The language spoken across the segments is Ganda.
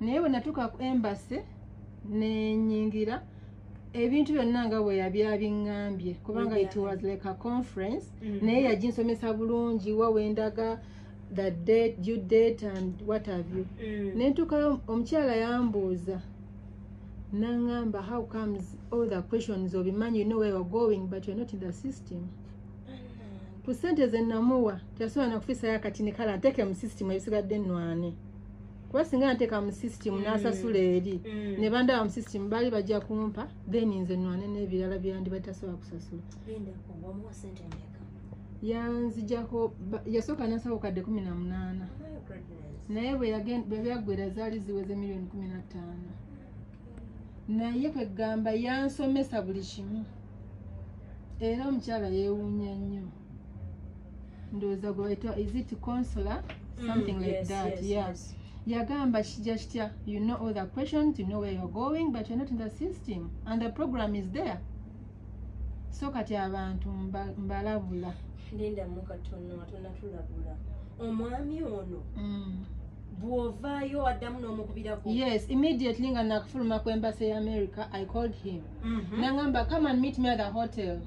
naye bwe natuuka ku embassy nenyingira ebintu byonna nga bwe yabyabiŋŋambye kubanga it was like a conference naye yaginsomesa bulungi wa wendaga the date, due date and what have you. Nentuukayo omukyala yambuuza nangamba how comes all the questions obimanyi, you know where you're going but you're not in the system. Ku sente ze namuwa teyasobola nakufiisayo akatini kala nteeke mu system ebisigadde nnwane kuba singa nteeka mu system n'asasula eri ne bandaba mu system baali bajja kumpa then nze nnwane n'ebirala byandi batasobola kusasula. Yanzijako yasooka nasaba obukadde 18 naye bwe byaggwera zaali ziweze $15,000,000 naye kwegamba yansomesa buli kimu era omukyala yeewuunya nnyo ndowooza gwebayita is it consular something like that. Yes. Yagamba kijja kitya, you know all the questions, you know where you're going but you're not in the system and the program is there. So kati abantu mbalabula linda mukatono atona tulabula omwami ono bwovaayo addamu n'omukubirako. Yes, immediately nga nakufuluma ku embassy ya America I called him nangamba come and meet me at the hotel.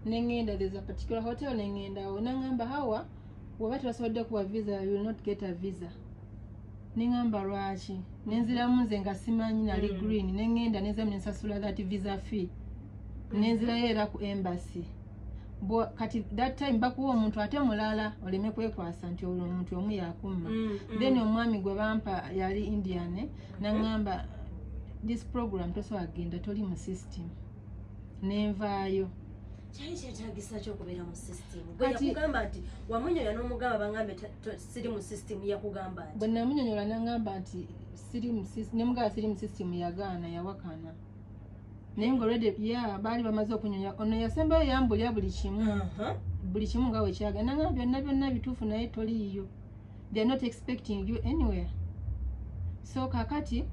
Nengenda there's a particular hotel nengenda nangamba Hawa bw'oba tebasobodde kuwa visa you will not get a visa. Nengamba lwaki nenziramu nze nga simanyi nali green nengenda nezamu nensasula that visa fee nenzirayo era ku embassy. Kati that time bakuwa omuntu ate mulala oleme kwekwasa nti omuntu omu yakumma. Then omwami gwe bampa yali Indian nangamba this program tosobola kugenda toli mu system nenvaayo. Kyali kyetaagisa ky'okubeera mu system. Bwe yakugamba nti wamunyonyola n'omugamba bangambe siri mu system yakugamba nti. Bwe namunyonyola nangamba nti siri mu system nemugamba siri mu system yagaana yawakana. Naye nga already baali bamaze okunyonya ono yasembayo yambulya buli kimu buli kimu nga bwe kyaga nangamba byonna bituufu naye toliiyo. They are not expecting you anywhere. So kakati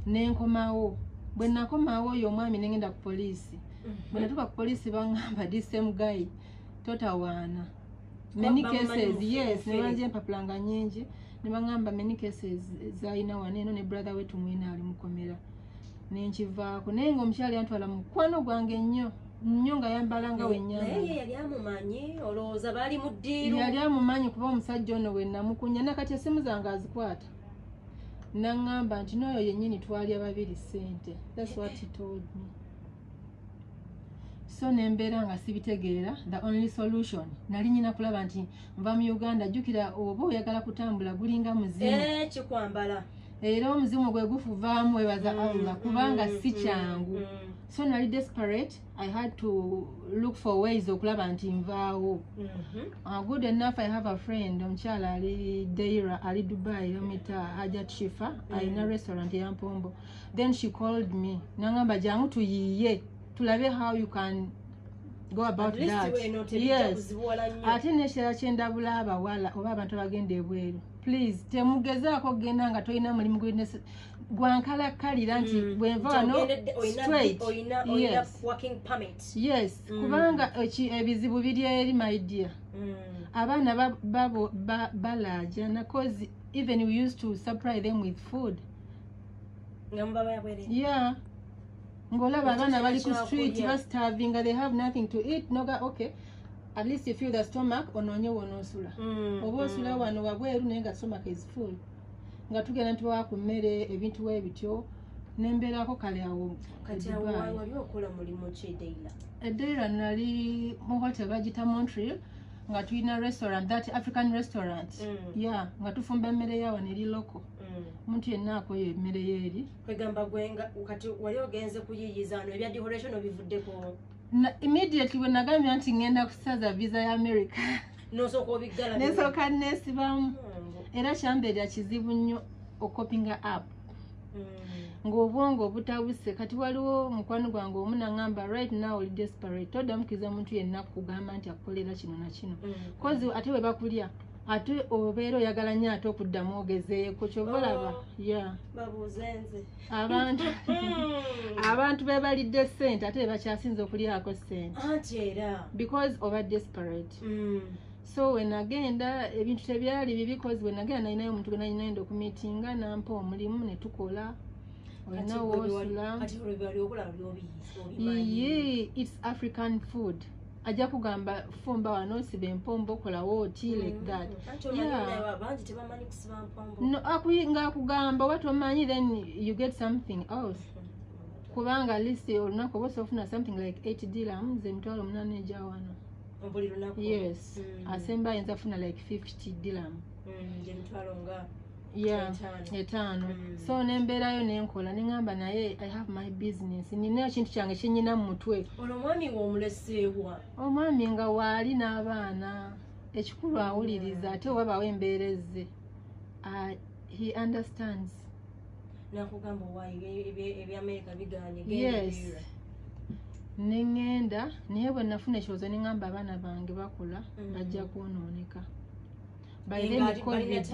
nenkomawo bwe nakomawo oyo omwami nengenda ku poliisi. Bwe natuuka ku poliisi bangamba this same guy totawaana many cases. Yes, ne banja empapulanga nyingi ne bangamba many cases zalina wano eno ne brother wetu mwina ali mukomera nenkivaako naye nga omukyala yantwala mu mukwano gwange nnyo nga yambalanga wennyama. Naye yali amumanyi olowooza baali mu ddiiru. Yali amumanyi kuba omusajja ono we namukunya nakati essimu zange azikwata nangamba nti n'oyo yennyini twali ababiri ssente. That's what he told me. So nembeera nga sibitegeera the only solution nali nyina kulaba nti nva mu Uganda jjukira oba oyagala kutambula gulinga muzimu kikwambala era omuzimu gwe gufuvaamu webaza Allah kubanga si kyangu. So nali desperate I had to look for ways okulaba nti nvaawo. Good enough I have a friend omukyala ali Deira ali Dubai yamita Hajat Shifa alina restaurant ya Mpombo. Then she called me nangamba jangu tuyiye tulabe how you can go about that. Yes. Ate nekirala kyendabula abawala oba abantu abagenda ebweru please temugezaako kugenda nga tolina mulimu gwankalakkalira nti bwenva wano straight. Yes. Kubanga ebizibu biri eri my dear. Abaana balaajana cause even we used to supply them with food. Yeah. Ngolaba abana bali ku street starving, they have nothing to eat. Noga okay, at least you feel the stomach ononye wonosula. Oba osula wano wabweru naye nga stomach is full. Nga tugenda ntuwa ku mmere ebintu ebityo nembeerako kale awo. Kati awo wali okola mulimu ki Deira? Deira nali mu hotel bagita Montreal nga tulina restaurant, that African restaurant. Yeah, nga tufumba emmere yawo neri local. Muntu yenna akoyo emmere yeeri. Kwegamba gwenga kati wali ogenze kuyiyiza ano ebya decoration obivuddeko. Immediately when nagambye nti ngenda kusaza visa ya America. Nosooka obiggala. Nesooka nesibamu. Era kyambeerera kizibu nnyo okopinga app. Ng'obwongo obutabuse kati waliwo mukwano gwange omu nangamba right now oli desperate toddamukiza muntu yenna kugamba nti akukolera kino na kino. Kozi ate we bakulya ate obeera oyagala nnyo ate okuddamu ogezeeko kyobalaba. Yeah. Babuuzenze. Abantu bebalidde ssente ate bakyasinza okulyako ssente. Ate era. Because oba desperate. so wenagenda ebintu tebyali bibi because wenagenda nalinayo omuntu gwe nalinayo okumitinga nampa omulimu ne tukola olina woosula it's African food ajja kugamba fumba wano siba empombo kolawo oti like that no nga akugamba watomanyi then you get something else kubanga lisi olunaku oba ofuna something like 8 dirhams emitwalo 8 eja wano yes asemba ayinza funa like 50 dirham etaano so nembeerayo nenkola neŋŋamba naye I have my business nina ekintu kyange kyenyina mu mutwe omwami ng'omuleseebwa omwami nga waali n'abaana ekikulu awuliriza ate wabaawo embeereze he understands nakugamba owaayi eby'Amerika biganye yes neŋŋenda naye bwe nafuna ekirowoozo neŋŋamba abaana bange bakola bajja kwonooneka by then COVID,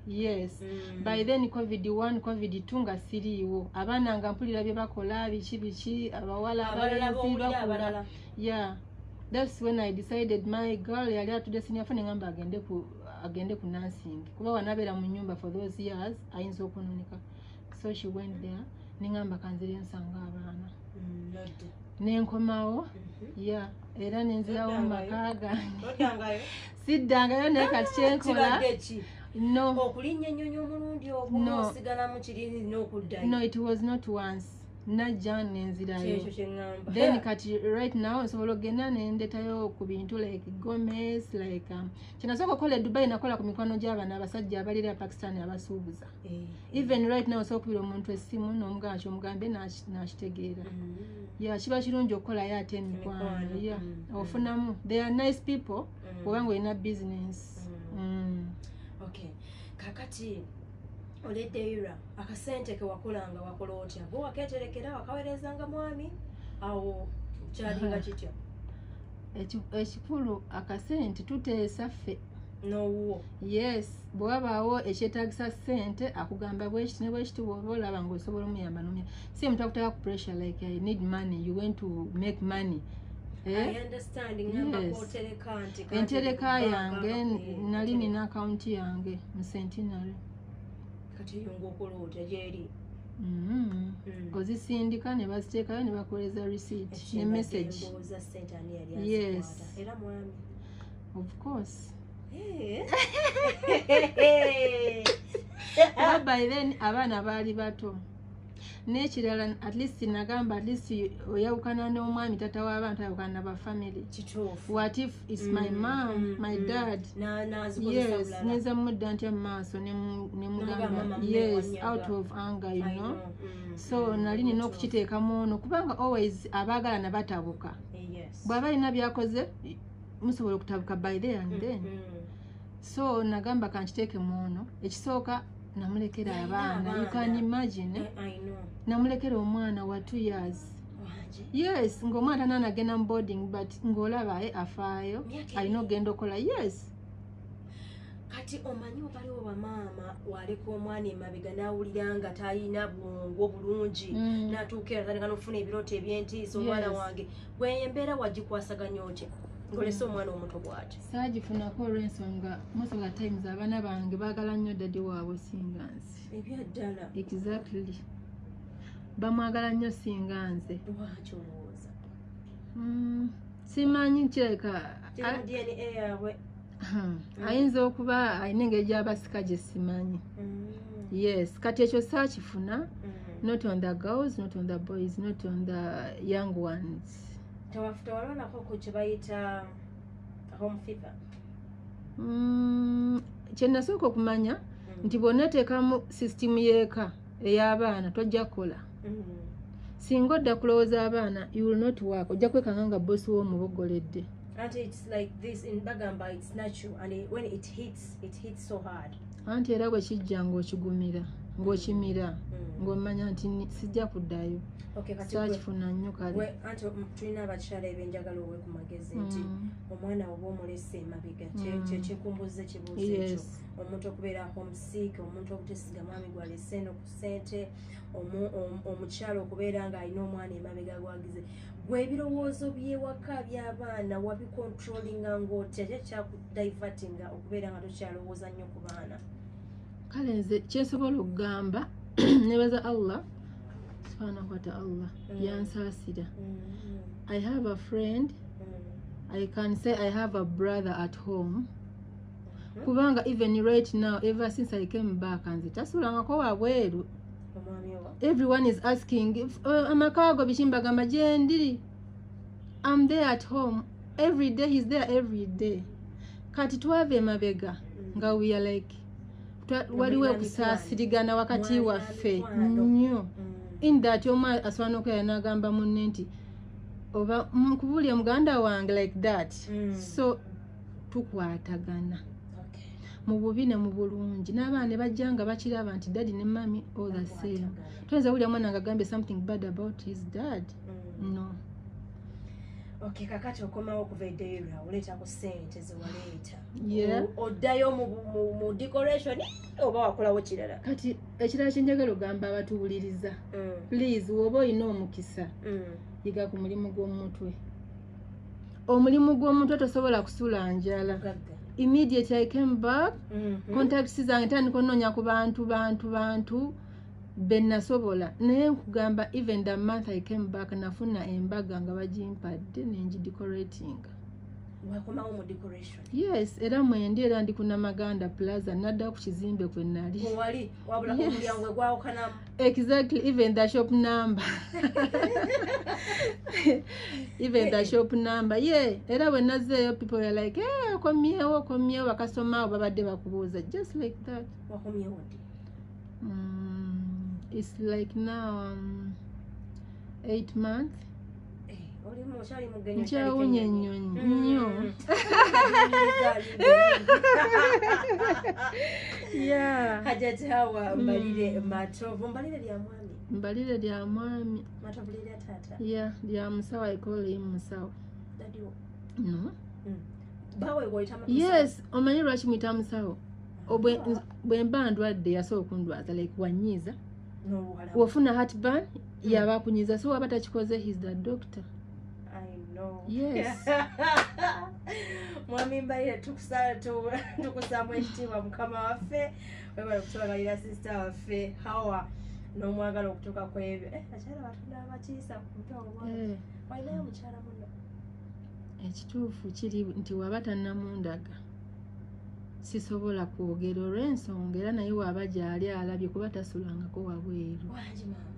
yes by then COVID-1 COVID-2 nga siriiwo abaana nga mpulira bye bakola biki abawala abalenzi bakola yeah that's when I decided my girl yali atudde senior phone ngamba agende ku nursing kuba wanabeera mu nyumba for those years ayinza okwonooneka so she went there ningamba kanzire nsanga abaana nenkomawo yeah era nenzirawo mu maka gange siddangayo naye kati kyenkola no okulinnya ennyonyi omulundi ogumu osigala mu kiriri n'okuddayo no it was not once najja nenzirayo then kati right now nsobola okgenda nendetayo ku bintu like Gomez like kinasooka okukola Dubai nakola ku mikwano gy'abaana abasajja abalira Pakistan abasuubuza even right now nsobola okubira omuntu essimu n'omugamba kyomugambe n'akitegeera yeah kiba kirungi okukolayo ate emikwano yeah ofunamu they are nice people kubanga olina business okay kakati oleddeira akasente ke wakolanga wakola otya bo waketerekera wakawerezanga mwami awo kyalinga kitya ekikulu akasente tuteesa ffe nowo yes bwabaawo ekyetaagisa sente akugamba bwekiti ne bwekiti bwoba olaba ng'osobola omuyamba nomya si omuntu akuteka ku pressure like I need money you went to make money I understand entereka yange nali nina akaunti yange mu Centenary kati yongo okola otya gyeri ozisindika ne baziteekayo ne bakoleza receipt ne message yes era mwami of course by then abaana baali bato n'ekirala at least nagamba at least oyawukana n'omwami tata w'abantu ayawukana n'abafamily what if it's my mom my dad yes neza mudda ntya mu maaso nemugamba yes out of anger you know so nali nina okukiteekamu ono kubanga always abaagala nabatabuka bw'aba alina byakoze musobola okutabuka by there and then so nagamba kankiteeke mu ono ekisooka namulekera abaana you can imagine namulekera omwana wa 2 years yes ng'omwana nanagenda mu boarding but ng'olaba afaayo alina okgenda okola yes kati omanyi waliwo bamaama waleka omwana emabega n'awulira nga talina bwongo bulungi n'atuukira atandika n'okufuna ebirooto eby'entiisa omwana wange bweyembeera wagikwasaganya otya ngolesa omwana omuto bw'ati saagifunako olw'ensonga most of the times abaana bange baagala nnyo dadi waabwe singa nze ebyaddala exactly bamwagala nnyo singa nze lwaki olowooza simanyi kireka DNA yaabwe ayinza okuba alina engeri gy'abasika gye simanyi yes kati ekyo saakifuna not on the girls not on the boys not on the young ones tewalonako ku kye bayita home fever kye nasooka okumanya nti bw'onateekamu sisitimu y'eka ey'abaana tojja kukola singa odda kulowooza abaana you will not work ojja kwekanga nga bosi w'omubogoledde anti it's like this in Bagamba it's natural and when it hits so hard anti era bwe kijja ng'okigumira ng'okimira ng'omanya nti sijja kuddayo saakifuna nnyo kale anti tulina abakyala ebyenjagala owe ku magezi nti omwana oba omulese emabega kyekikumbuza ekibuuzo ekyo omuntu okubeera homesick omuntu obutesiga mwami gwalese eno ku ssente omukyala okubeera ng'alina omwana emabega gwagize gwe ebirowoozo byewaka by'abaana wabicontrolinga ng'otya kyekyakudivertinga okubeera nga tokyalowooza nnyo ku baana kale nze kyensobola okugamba nebaza Allah subhanahu wa ta'ala yansaasira. I have a friend, I can say I have a brother at home kubanga even right now ever since I came back nze tasulangako wabweru. Everyone is asking amakago bishimbagamba gyendiri. I'm there at home every day, he's there every day. Kati twave mabega nga we are like waliwo okusaasirigana wakati waffe nnyo in that omwana asobola n'okwera n'agamba munne nti oba nkubulye muganda wange like that. So tukwatagana mu bubi ne mu bulungi n'abaana ne bajja nga bakiraba nti daddy ne mami all the same. Tuyinza wulya mwana nga agambye something bad about his dad. No. Okay, kakati okomawo okuva eddeyo oleeta ku ssente zewaleeta. Oddayo mu decoration oba wakolawo kirala. Kati ekirala kyenjagala ogamba abatuwuliriza. Please woba olina omukisa yiga ku mulimu gw'omutwe. Omulimu gw'omutwe tosobola kusuula njala. Immediately I came back, contacts zange tandika onoonya ku bantu benasobola naye nkugamba even the month I came back nafuna embaga nga bagimpadde nengidecorating. Wakomawo mu decoration? Yes, era mwendi era ndi kuna Maganda Plaza nadda ku kizimbe kwe nali. Wali wabula ku mulyango gwawukanamu? Exactly, even the shop number. Even the shop number. Yeah, era when nazeeyo people are like, "Eh, komyewo bakasoma babadde bakubuuza." Just like that. Wakomyewo ndi? It's like now 8 months. Nkyawunye nnyo. Yeah. Hajat Hawa mbalire Matovu mbalire lya mwami. Mbalire lya mwami. Matovu lya tata. Yeah, lya musawo I call him musawo. Daddy wo? No. Bawe goyita musawo? Yes, omanyi lwaki mwita musawo? Bwe mba ndwadde yasobola okundwaza like wanyiiza. Wafuna heartburn yaba kunyiza so waba takikoze he's the doctor. I know. Yes. Mwami mbalire tukusaamu ekitiibwa mukama waffe webala okutubagalira sister waffe Hawa n'omwagala okutuuka ku ebyo akyala batonda abakiisa ku mutwe obwamu walinayo mukyala muno. Ekituufu kiri nti waba tannamundaga sisobola kwogera olw'ensonga era naye waba gyali alabye kuba tasulangako wabweru.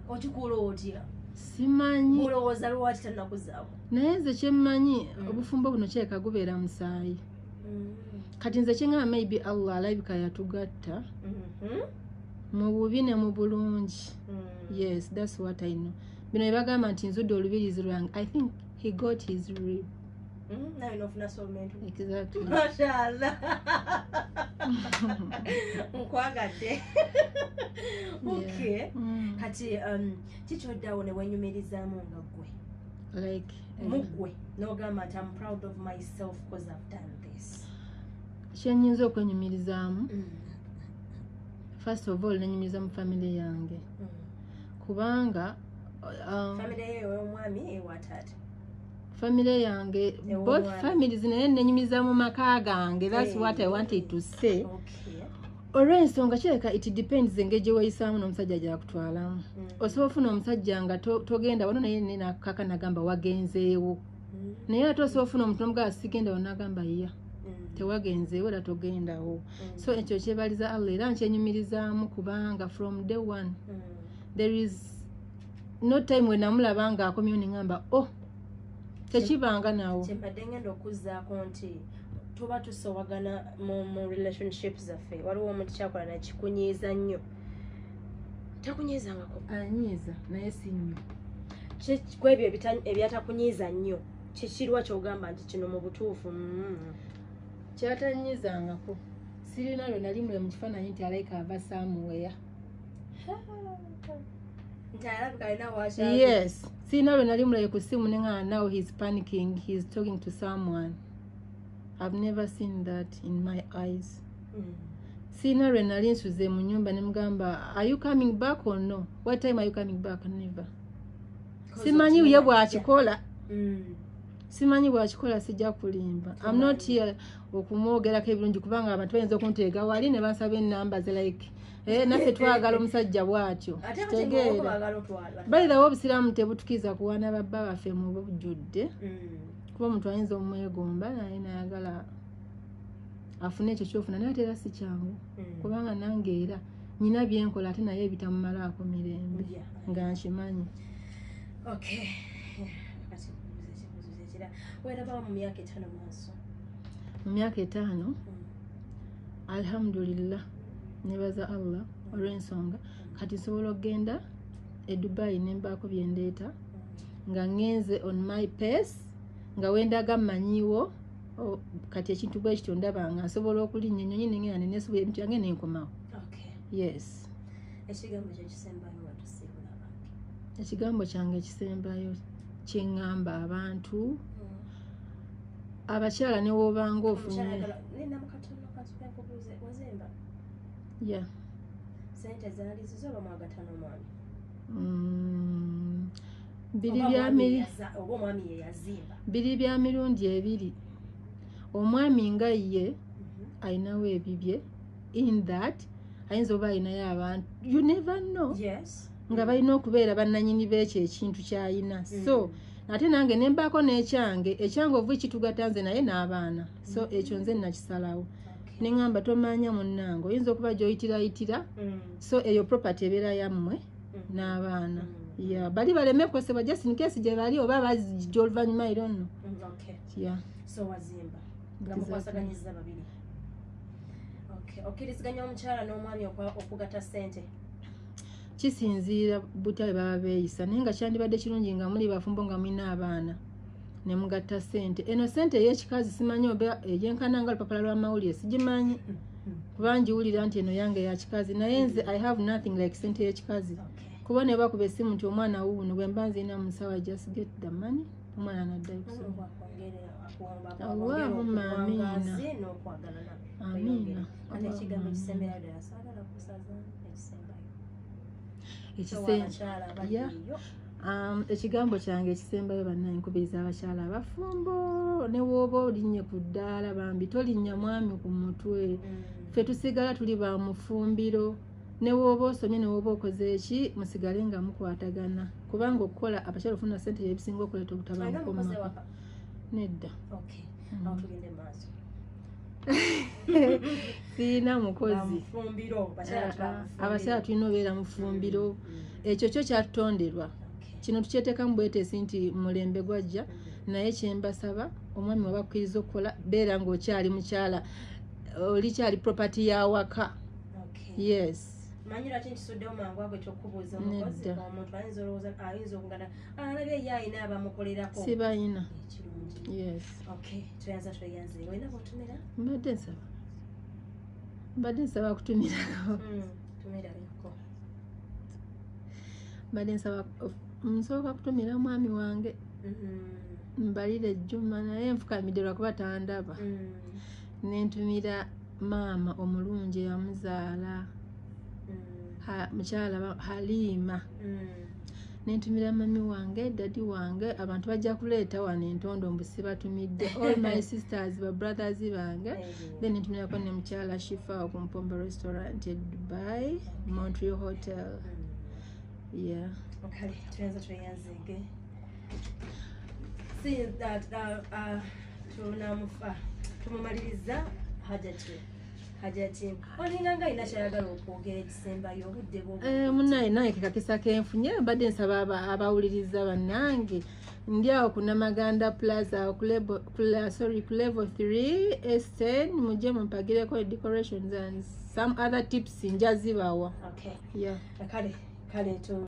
Okikula otya? Simanyi. Olowooza lwaki tannakuzaako? Naye nze kyemmanyi obufumbo buno kyeka gubeera musaayi. Kati nze kyeŋŋamba maybe Allah alabika yatugatta mu bubi ne mu bulungi. Yes, that's what I know. Bino bye bagamba nti nzudde olubirizi lwange. I think he got his rib. Now enough na soulmate. Exactly. Mashallah. Nkwagadde. Okay. Kati kichoddawo ne wenyumirizaamu nga gwe. Like mugwe n'ogamba nti I'm proud of myself because I've done this. Kyenyinza okwenyumirizaamu. First of all nenyumiriza mu family yange. Kubanga family yewe omwami ewa taata. Family yange, both families naye nenyumiza mu maka gange. That's what I wanted to say. Okay. Olw'ensonga kireka it depends engeri gye weyisaamu n'omusajja gy'akutwalamu. Osobola ofuna omusajja nga togenda wano naye nakaka nagamba wagenzeewo. Naye ate osobola ofuna omuntu n'omugamba sigenda wano nagamba ya. Tewagenzeewo era togendawo. So ekyo kyebaliza Allah era nkyenyumirizaamu kubanga from day one there is no time when namulaba nga akomyewo ne ngamba oh tekibanga nawo. Kyembadde ngenda okuzzaako nti tuba tusowagana mu relationships zaffe waliwo omuntu kyakola nakikunyiiza nnyo takunyiizangako. Anyiiza naye si nnyo. Kwebyo ebyatakunyiiza nnyo kikirwa kyogamba nti kino mu butuufu kyatanyiizangako sirina lwe nali mule mu kifaananyi nti alayika ava somewhere Yes. See, now when I'm now he's panicking, he's talking to someone. I've never seen that in my eyes. See, now when are you coming back or no? What time are you coming back? Never. Simanyi uye bwakikola. Simanyi bwakikola sijja kulimba. I'm not here okumwogerako ebirungi kubanga abantu bayinza okunteega wali ne bansaba ennamba ze like naffe twagala omusajja bw'atyo. By the way, obusiraamu tebutukiza kuwaana babba baffe mu bujjudde. Kuba omuntu ayinza omwegomba naye nayagala afune ekyo kyofuna naye ate era si kyangu kubanga nange era nyina byenkola ate naye ebitamumalaako mirembe nga nkimanyi. Okay. Mu myaka 5 alhamdulillah nebaza Allah olw'ensonga kati nsobola okgenda e Dubai nembaako byendeeta nga ngenze on my pace nga wendaga mmanyiwo kati ekintu bwe kityo ndaba nga nsobola okulinnya ennyonyi nengenda neneesobola ebintu yange nenkomawo. Yes. Ekigambo kyange ekisembayo kyeŋŋamba abantu abakyala ne woobanga ofunye biri bya mirundi ebiri. Omwami nga ye ayinawo ebibye in that ayinza oba ayinayo abantu you never know. Nga balina okubeera bannanyini b'ekyo ekintu kyayina. So ate nange nembaako n'ekyange ovu kitugatanze naye n'abaana. So ekyo nze nakisalawo neŋŋamba tomanya munnange oyinza okuba gy'oyitirayitira so eyo property ebeera yammwe n'abaana. Bali baleme kukosebwa just in case gye bali oba bazijja oluvannyuma I don't know. Okkiriziganya omukyala n'omwami okugatta ssente? Kisinziira butya bwe baba beeyisa naye nga kyandibadde kirungi nga muli bafumbo nga mulina abaana ne mugatta ssente. Eno ssente ey'ekikazi simanyi oba egyenkana nga olupapula lw'amawulire sigimanyi kuba ngiwulira nti eno yange ya kikazi naye nze I have nothing like ssente y'ekikazi kuba ne bakuba essimu nti omwana wuuno bwe mba nzirina mu nsawo just get the money omwana naddayo kusoma. Allahumma amiina. Amiina. Ekigambo kyange ekisembayo bannange nkubiriza abakyala abafumbo ne wooba olinnye ku ddaala bambi tolinnya mwami ku mutwe ffe tusigala tuli ba mufumbiro ne wooba osomye ne wooba okoze eki musigale nga mukwatagana kubanga okukola abakyala ofuna ssente ebisinga okuleeta obutabanguko mu maka nedda. Siina mukozi abakyala tulina obeera mufumbiro ekyo kyo kyatutonderwa kino tukyeteekamu bweteesi nti mulembe gwajja naye kyembasaba omwami waba akkiriza okukola beera ng'okyali mukyala olikyali property y'awaka. Yes. Manyira kintu suddewo mangu ago ekyokubuuza omukozi omuntu ayinza okugana alabye ye ayina abamukolerako sibayina. Yes. Okay, tuyanza tweyanze olina bw'otumira? Mbadde nsaba kutumirako. Tumirako. Mbadde nsaba nsooka kutumira mwami wange mbalire Juma naye nfukamidde lwakuba tandaba nentumira maama omulungi eyamuzaala mukyala Halima nentumira mami wange dadi wange abantu bajja kuleeta wano entondo mbusi batumidde all my sisters ba brothers bange then nentumirako ne mukyala Shifa okumpombo restaurant e Dubai Montreal Hotel. Yeah. Okay, tuanza tuyanzege. See that tumumaliriza Hajat. Olinganga ina kyayagala okwogera ekisembayo obudde bwo. Munnaye naye kakisa kenfunye badde nsaba abawuliriza bannange ndi awo ku Namaganda Plaza ku level 3 S10 mujje mumpagireko decorations and some other tips njazibawa. Okay. Yeah. Kale tu